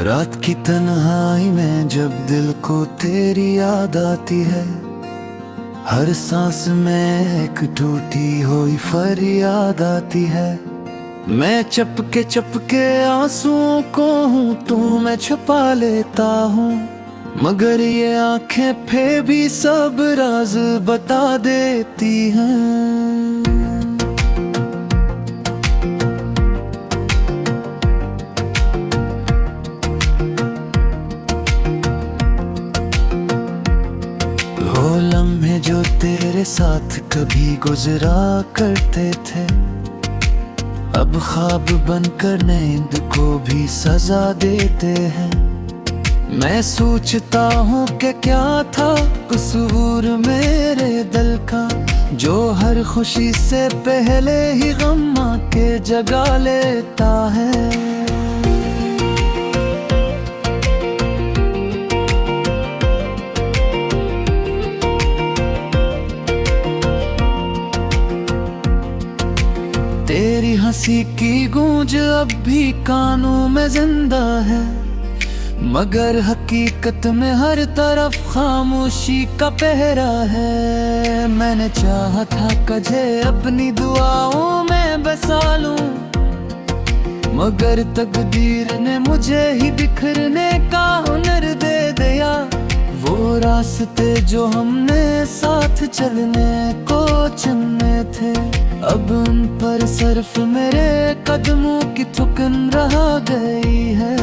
रात की तन्हाई में जब दिल को तेरी याद आती है, हर सांस में एक टूटी हुई फरियाद आती है। मैं चपके आंसुओं को हूँ तो मैं छुपा लेता हूँ, मगर ये आंखें फिर भी सब राज बता देती हैं। वो लम्हे जो तेरे साथ कभी गुजरा करते थे, अब ख्वाब बनकर नींद को भी सजा देते हैं। मैं सोचता हूँ कि क्या था कसूर मेरे दिल का, जो हर खुशी से पहले ही गम आके जगा लेता है। तेरी हंसी की गूंज अब भी कानों में जिंदा है, मगर हकीकत में हर तरफ खामोशी का पहरा है। मैंने चाहा था तुझे अपनी दुआओं में बसा लूं, मगर तकदीर ने मुझे ही बिखरने का हुनर दे दिया। वो रास्ते जो हमने साथ चलने को चुने थे, अब उन पर सिर्फ मेरे कदमों की थुकन रह गई है।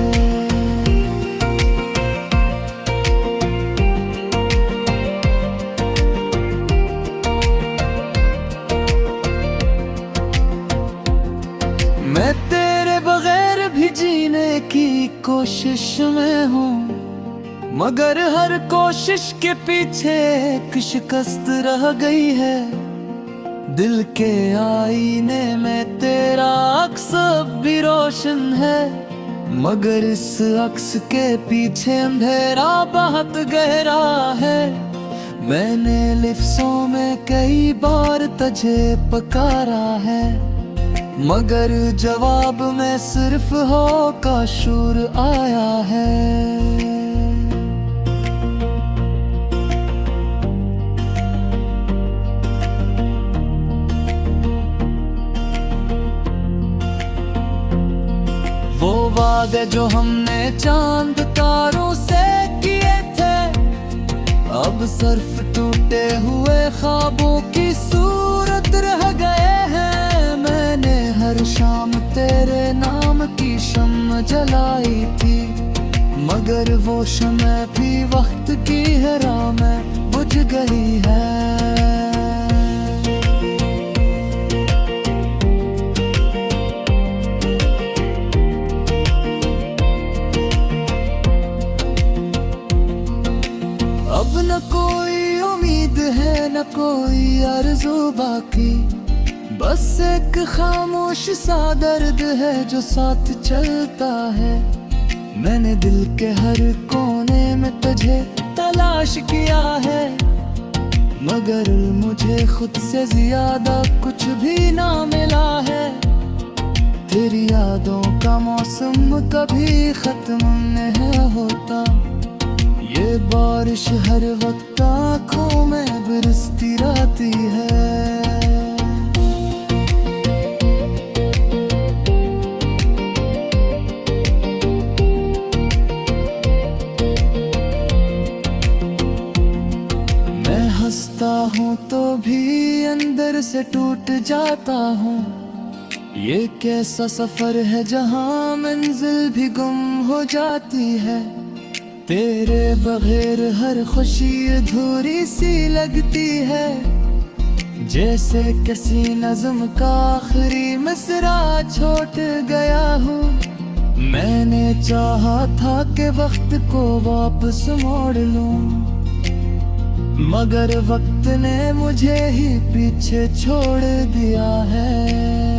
मैं तेरे बगैर भी जीने की कोशिश में हूँ, मगर हर कोशिश के पीछे एक शिकस्त रह गई है। दिल के आईने में तेरा अक्स अब भी रोशन है, मगर इस अक्स के पीछे अंधेरा बहुत गहरा है। मैंने लिफ्सों में कई बार तुझे पुकारा है, मगर जवाब में सिर्फ हो का शूर आया है। वो वादे जो हमने चांद तारों से किए थे, अब सिर्फ टूटे हुए ख्वाबों की सूरत रह गए हैं। मैंने हर शाम तेरे नाम की शम्म जलाई थी, मगर वो शम्म भी वक्त की है राह में बुझ गई है। अब न कोई उम्मीद है न कोई आरज़ू बाकी, बस एक खामोश सा दर्द है जो साथ चलता है। मैंने दिल के हर कोने में तुझे तलाश किया है, मगर मुझे खुद से ज्यादा कुछ भी ना मिला है। तेरी यादों का मौसम कभी खत्म नहीं होता, ये बारिश हर वक्त आँखों में बरसती रहती है। मैं हंसता हूँ तो भी अंदर से टूट जाता हूँ, ये कैसा सफर है जहाँ मंजिल भी गुम हो जाती है। तेरे बगैर हर खुशी अधूरी सी लगती है, जैसे किसी नज़्म का आखिरी मिसरा छोड़ गया हूँ। मैंने चाहा था कि वक्त को वापस मोड़ लूं, मगर वक्त ने मुझे ही पीछे छोड़ दिया है।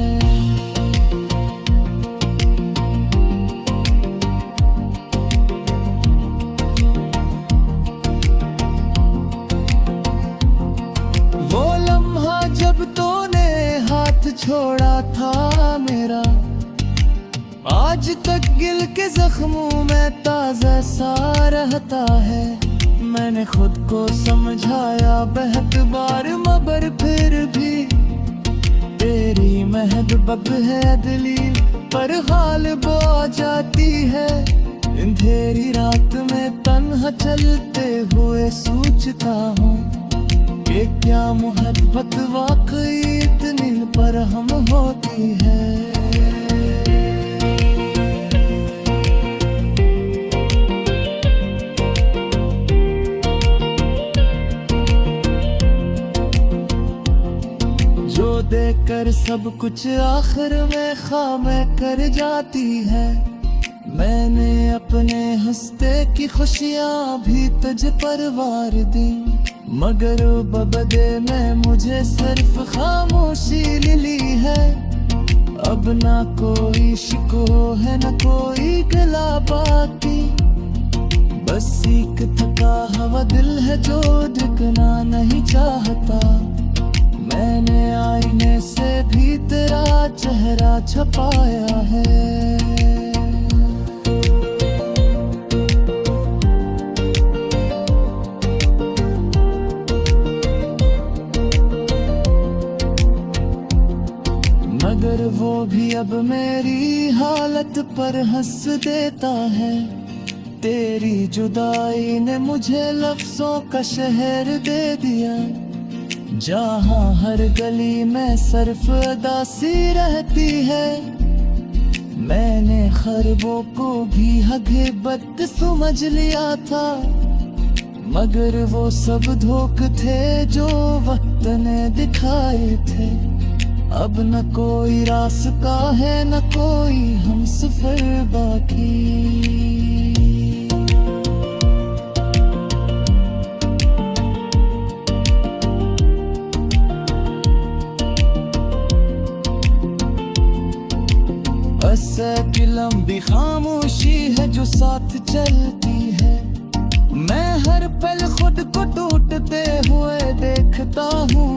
छोड़ा था मेरा, आज तक गिल के जख्मों में ताज़ा सा रहता है। मैंने खुद को समझाया बहुत बार, मगर फिर भी तेरी महबूब है दलील पर गालिब आ जाती है। अंधेरी रात में तन्हा चलते हुए सोचता हूँ कि क्या मोहब्बत वाकई इतनी परहम होती है। जो देकर सब कुछ आखिर में खामे कर जाती है। मैंने अपने हंसते की खुशियाँ भी तुझ पर वार दी, मगर बबदे में मुझे सिर्फ खामोशी ली है। अब ना कोई शिको है न कोई गला बाकी, बस एक थका हवा दिल है जो दिखना नहीं चाहता। मैंने आईने से भी तेरा चेहरा छपाया है। मगर वो भी अब मेरी हालत पर हंस देता है। तेरी जुदाई ने मुझे लफ्जों का शहर दे दिया, जहाँ हर गली में सिर्फ अदासी रहती है। मैंने खरबों को भी हकीकत समझ लिया था, मगर वो सब धोखे थे जो वक्त ने दिखाए थे। अब न कोई रास्ता है न कोई हमसफर बाकी। ऐसे की लंबी खामोशी है जो साथ चलती है। मैं हर पल खुद को टूटते हुए देखता हूँ,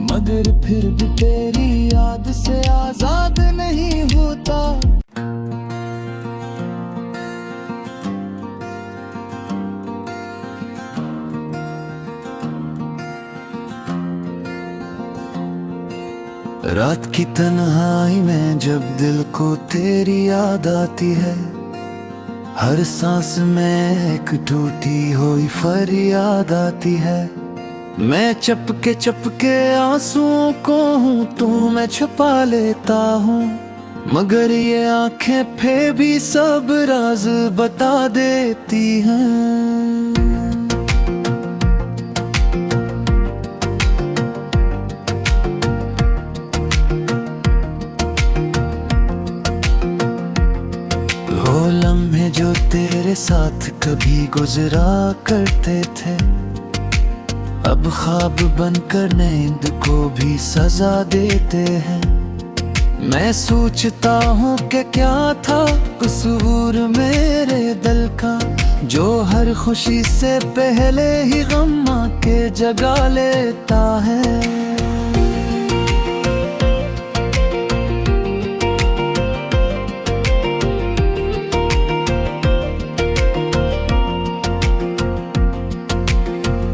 मगर फिर भी तेरी याद से आजाद नहीं होता। रात की तन्हाई में जब दिल को तेरी याद आती है, हर सांस में एक टूटी हुई फरियाद आती है। मैं चपके आंसुओं को हूँ तो मैं छुपा लेता हूँ, मगर ये आंखें फिर भी सब राज बता देती हैं। वो लम्हे जो तेरे साथ कभी गुजरा करते थे, अब ख्वाब बनकर नींद को भी सजा देते हैं। मैं सोचता हूँ कि क्या था कसूर मेरे दिल का, जो हर खुशी से पहले ही गम के जगा लेता है।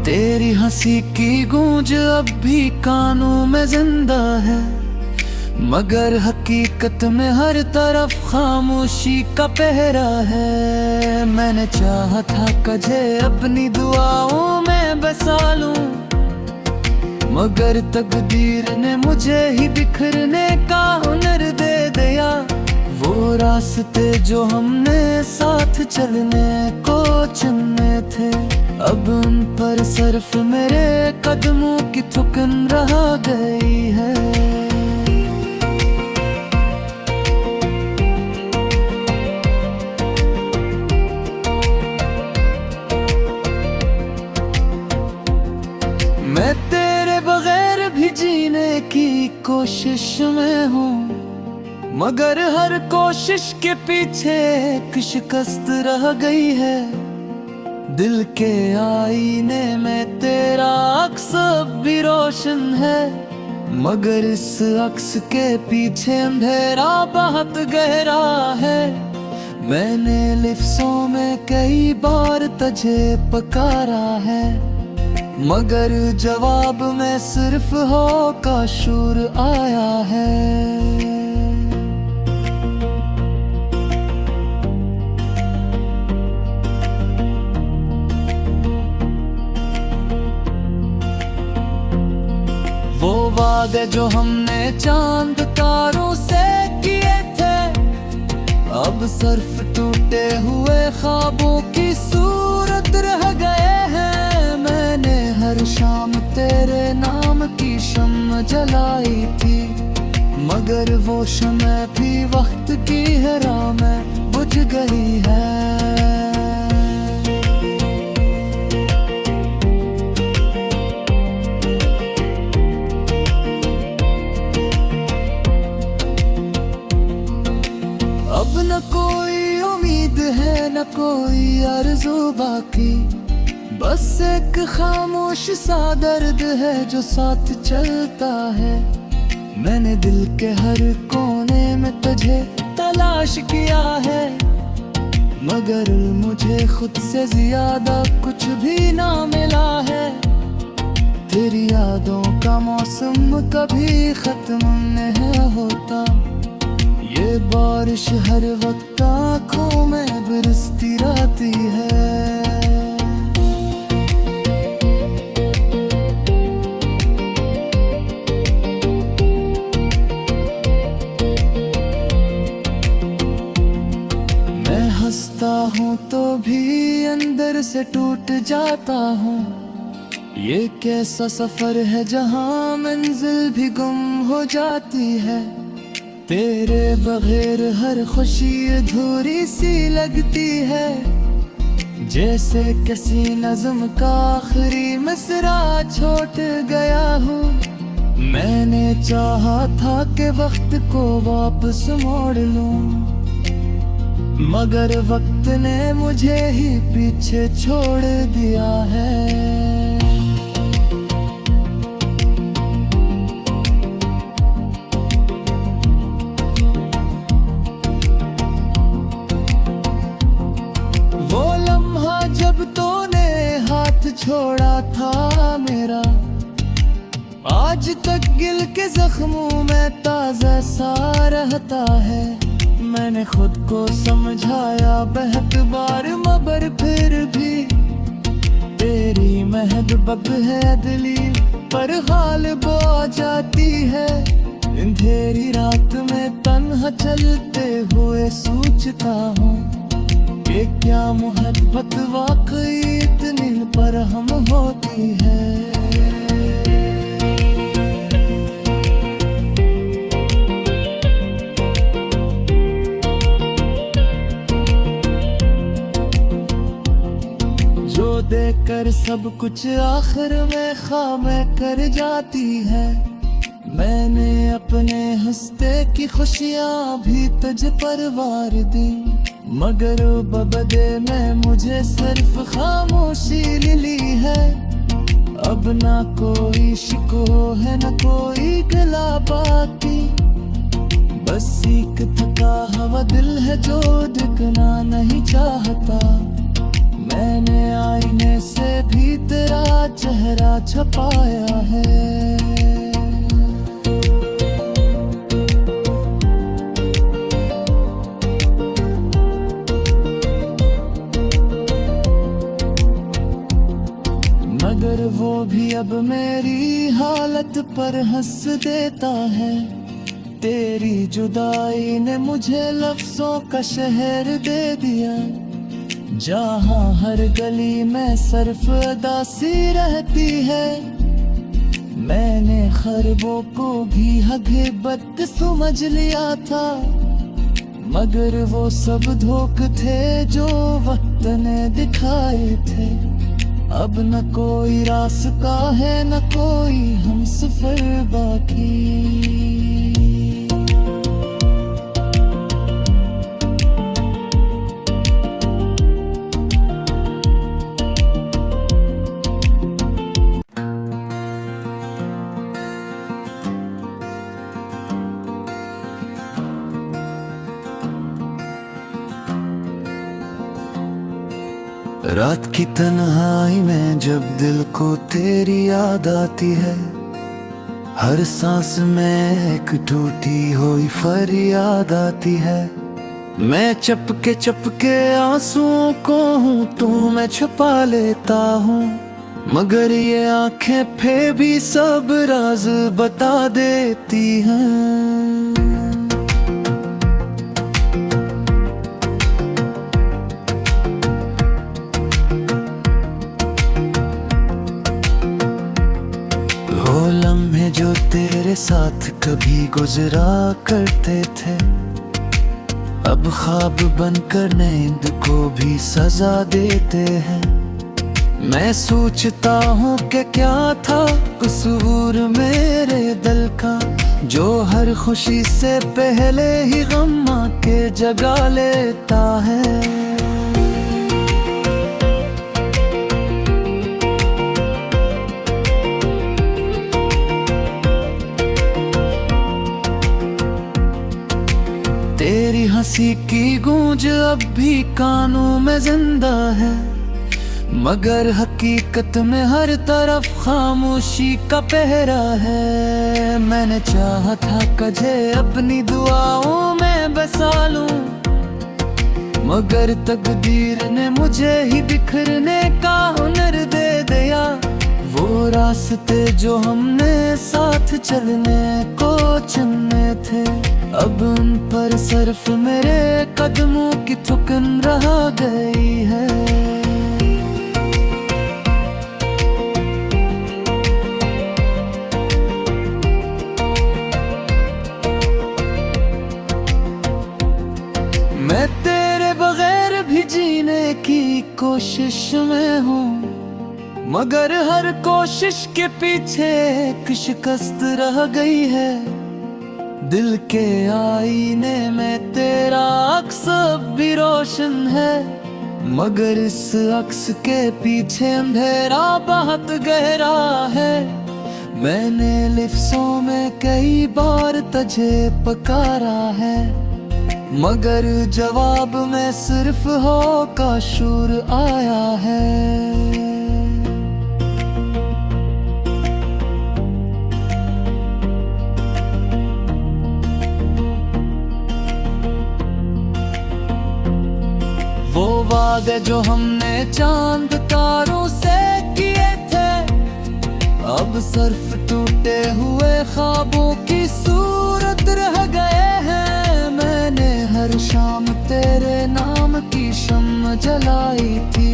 तेरी हंसी की गूंज अब भी कानों में जिंदा है, मगर हकीकत में हर तरफ खामोशी का पहरा है। मैंने चाहा था तुझे अपनी दुआओं में बसा लूं, मगर तकदीर ने मुझे ही बिखरने का हुनर दे दिया। वो रास्ते जो हमने साथ चलने को चुने थे, अब उन पर सिर्फ मेरे कदमों की थुकन रह गई है। मैं तेरे बगैर भी जीने की कोशिश में हूँ, मगर हर कोशिश के पीछे एक शिकस्त रह गई है। दिल के आईने में तेरा अक्स अब भी रोशन है, मगर इस अक्स के पीछे अंधेरा बहुत गहरा है। मैंने लिफ्ज़ों में कई बार तुझे पुकारा है, मगर जवाब में सिर्फ हो का शूर आया है। वो वादे जो हमने चांद तारों से किए थे, अब सिर्फ टूटे हुए ख्वाबों की सूरत रह गए हैं। मैंने हर शाम तेरे नाम की शम्म जलाई थी, मगर वो शम्म भी वक्त की है राह में बुझ गई है। अब न कोई उम्मीद है न कोई आरज़ू बाकी, बस एक खामोश सा दर्द है जो साथ चलता है। मैंने दिल के हर कोने में तुझे तलाश किया है, मगर मुझे खुद से ज्यादा कुछ भी ना मिला है। तेरी यादों का मौसम कभी खत्म नहीं होता, ये बारिश हर वक्त आँखों में बरसती रहती है। मैं हंसता हूँ तो भी अंदर से टूट जाता हूँ। ये कैसा सफर है जहाँ मंजिल भी गुम हो जाती है। तेरे बगैर हर खुशी अधूरी सी लगती है, जैसे किसी नज़्म का आखिरी मिसरा छोड़ गया हूँ। मैंने चाहा था कि वक्त को वापस मोड़ लूं, मगर वक्त ने मुझे ही पीछे छोड़ दिया है। छोड़ा था मेरा, आज तक गिल के जख्मों में ताज़ा सा रहता है। मैंने खुद को समझाया बहुत बार, मगर फिर भी तेरी महबूब है दिली पर गालिब आ जाती है। अंधेरी रात में तन्हा चलते हुए सोचता हूँ कि क्या मोहब्बत वाकई इतनी पर हम होती है। जो देकर सब कुछ आखिर में खामे कर जाती है। मैंने अपने हंसते की खुशियाँ भी तुझ पर वार दी, मगर बबदे में मुझे सिर्फ खामोशी ली है। अब ना कोई शिको है न कोई गला बाकी, बस एक थका हवा दिल है जो दिखना नहीं चाहता। मैंने आईने से भी तेरा चेहरा छुपाया है। मगर वो भी अब मेरी हालत पर हंस देता है। तेरी जुदाई ने मुझे लफ्जों का शहर दे दिया, जहाँ हर गली में सिर्फ उदासी रहती है। मैंने खरबों को भी हकीकत समझ लिया था, मगर वो सब धोखे थे जो वक्त ने दिखाए थे। अब न कोई रास्ता है न कोई हमसफर बाकी। रात की तन्हाई में जब दिल को तेरी याद आती है, हर सांस में एक टूटी हुई फरियाद आती है। मैं चपके आंसुओं को हूँ तू मैं छुपा लेता हूँ, मगर ये आंखें फिर भी सब राज बता देती हैं। वो लम्हे जो तेरे साथ कभी गुजरा करते थे, अब ख्वाब बनकर नींद को भी सजा देते हैं। मैं सोचता हूँ कि क्या था कसूर मेरे दिल का, जो हर खुशी से पहले ही गम आके जगा लेता है। तेरी हंसी की गूंज अब भी कानों में जिंदा है, मगर हकीकत में हर तरफ खामोशी का पहरा है। मैंने चाहा था तुझे अपनी दुआओं में बसा लूं, मगर तकदीर ने मुझे ही बिखरने का हुनर दे दिया। वो रास्ते जो हमने साथ चलने को चुने थे, अब उन पर सिर्फ मेरे कदमों की थुकन रह गई है। मैं तेरे बगैर भी जीने की कोशिश में हूँ, मगर हर कोशिश के पीछे एक शिकस्त रह गई है। दिल के आईने में तेरा अक्स अब भी रोशन है, मगर इस अक्स के पीछे अंधेरा बहुत गहरा है। मैंने लिफ्सों में कई बार तुझे पुकारा है, मगर जवाब में सिर्फ हो का शूर आया है। वो वादे जो हमने चांद तारों से किए थे, अब सिर्फ टूटे हुए ख्वाबों की सूरत रह गए हैं। मैंने हर शाम तेरे नाम की शम्म जलाई थी,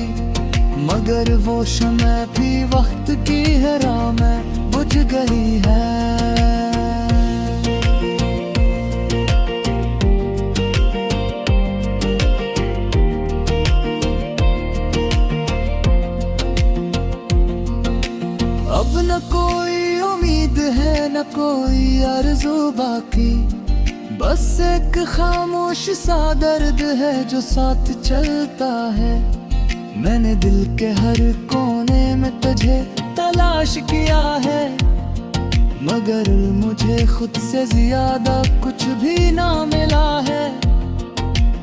मगर वो शम्म भी वक्त की है राह में बुझ गई है। अब न कोई उम्मीद है न कोई आरज़ू बाकी, बस एक खामोश सा दर्द है जो साथ चलता है। मैंने दिल के हर कोने में तुझे तलाश किया है, मगर मुझे खुद से ज्यादा कुछ भी ना मिला है।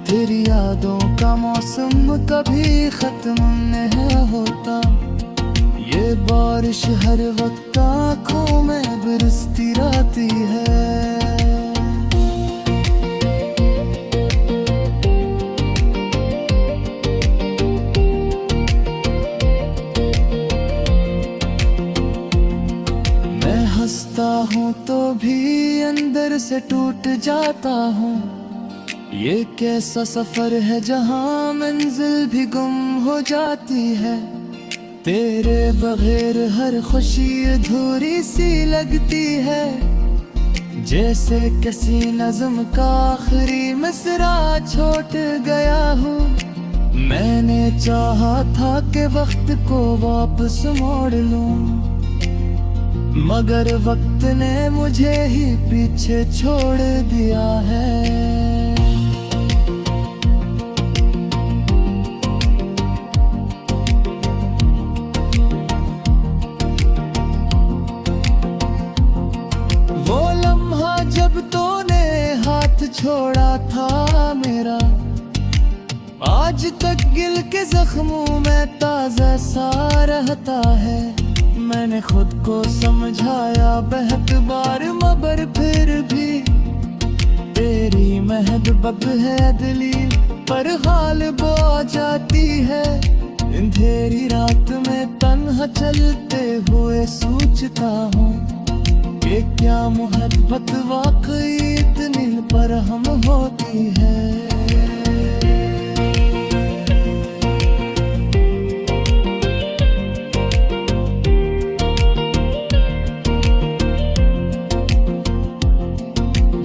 तेरी यादों का मौसम कभी खत्म नहीं होता, ये बारिश हर वक्त आँखों में बरसती रहती है। मैं हंसता हूँ तो भी अंदर से टूट जाता हूँ, ये कैसा सफर है जहाँ मंजिल भी गुम हो जाती है। तेरे बगैर हर खुशी अधूरी सी लगती है, जैसे किसी नज़्म का आखिरी मिसरा छोड़ गया हूँ। मैंने चाहा था कि वक्त को वापस मोड़ लूं, मगर वक्त ने मुझे ही पीछे छोड़ दिया है। छोड़ा था मेरा, आज तक गिल के जख्मों में ताज़ा सा रहता है। मैंने खुद को समझाया बहुत बार मगर फिर भी तेरी महबूब है दलील पर गालिब आ जाती है। अंधेरी रात में तन्हा चलते हुए सोचता हूँ कि क्या मोहब्बत वाकई इतनी पर हम होती है।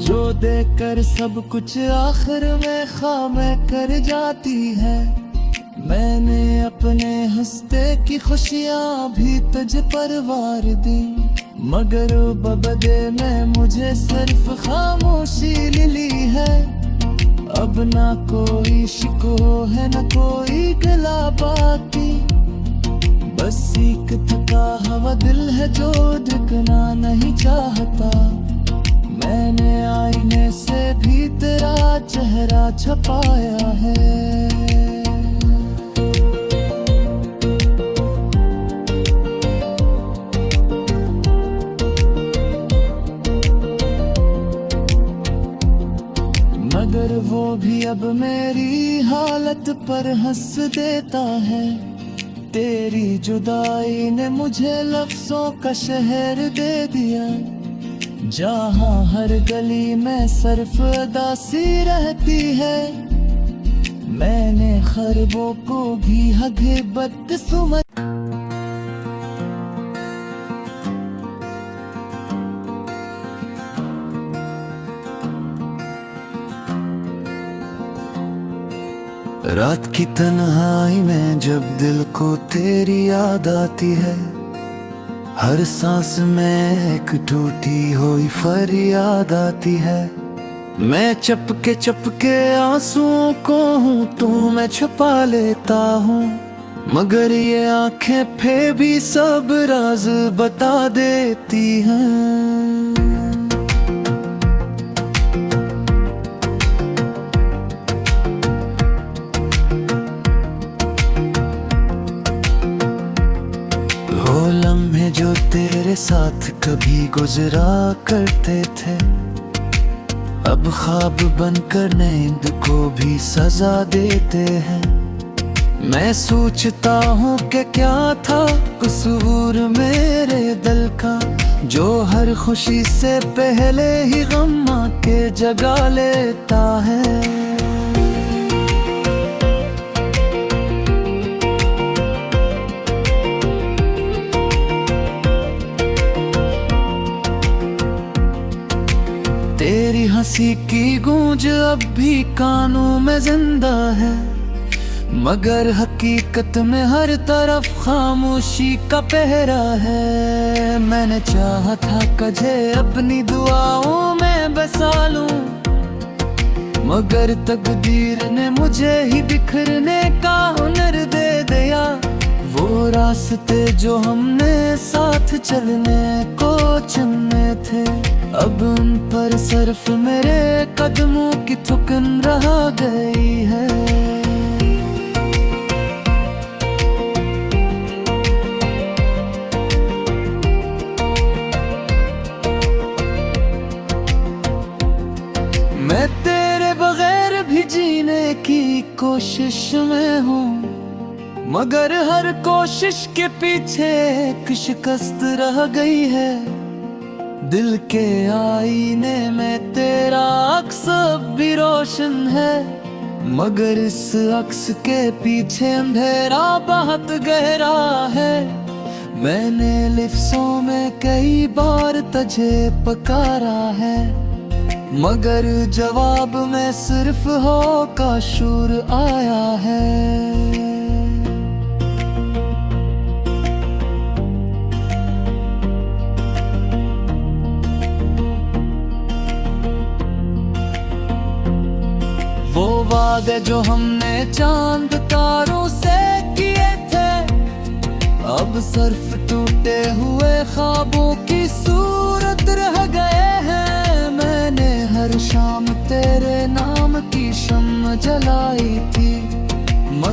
जो देकर सब कुछ आखिर में खामे कर जाती है। मैंने अपने हंसते की खुशियाँ भी तुझ पर वार दी मगर बबदे में मुझे सिर्फ खामोशी ली है। अब ना कोई शिको है ना कोई गला बाकी, बस एक थका हवा दिल है जो दिखना नहीं चाहता। मैंने आईने से भी तेरा चेहरा छपाया है। मगर वो भी अब मेरी हालत पर हंस देता है। तेरी जुदाई ने मुझे लफ्जों का शहर दे दिया, जहाँ हर गली में सिर्फ उदासी रहती है। मैंने खरबों को भी हगे बदकिस्मत रात की तन्हाई में जब दिल को तेरी याद आती है, हर सांस में एक टूटी हुई फरियाद आती है। मैं चपके आंसुओं को हूँ तो मैं छुपा लेता हूँ, मगर ये आंखें फिर भी सब राज बता देती हैं। लम्हे जो तेरे साथ कभी गुजरा करते थे, अब ख्वाब बनकर नींद को भी सजा देते हैं। मैं सोचता हूँ कि क्या था कसूर मेरे दिल का, जो हर खुशी से पहले ही गम आके जगा लेता है। तेरी हंसी की गूंज अब भी कानों में जिंदा है, मगर हकीकत में हर तरफ खामोशी का पहरा है। मैंने चाहा था तुझे अपनी दुआओं में बसा लूं, मगर तकदीर ने मुझे ही बिखरने का हुनर दे दिया। वो रास्ते जो हमने साथ चलने को चुने थे, अब उन पर सिर्फ मेरे कदमों की थुकन रह गई है। मैं तेरे बगैर भी जीने की कोशिश में हूँ, मगर हर कोशिश के पीछे एक शिकस्त रह गई है। दिल के आईने में तेरा अक्स अब भी रोशन है, मगर इस अक्स के पीछे अंधेरा बहुत गहरा है। मैंने लिफ्सों में कई बार तुझे पुकारा है, मगर जवाब में सिर्फ हो का शूर आया है। वो वादे जो हमने चांद तारों से किए थे, अब सिर्फ टूटे हुए ख्वाबों की सूरत रह गए हैं। मैंने हर शाम तेरे नाम की शम्म जलाई थी,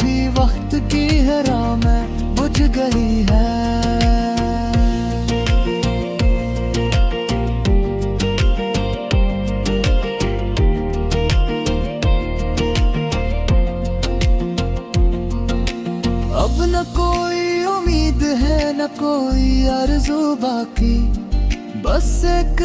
भी वक्त की है राह में बुझ गई है। अब न कोई उम्मीद है न कोई आरज़ू बाकी, बस एक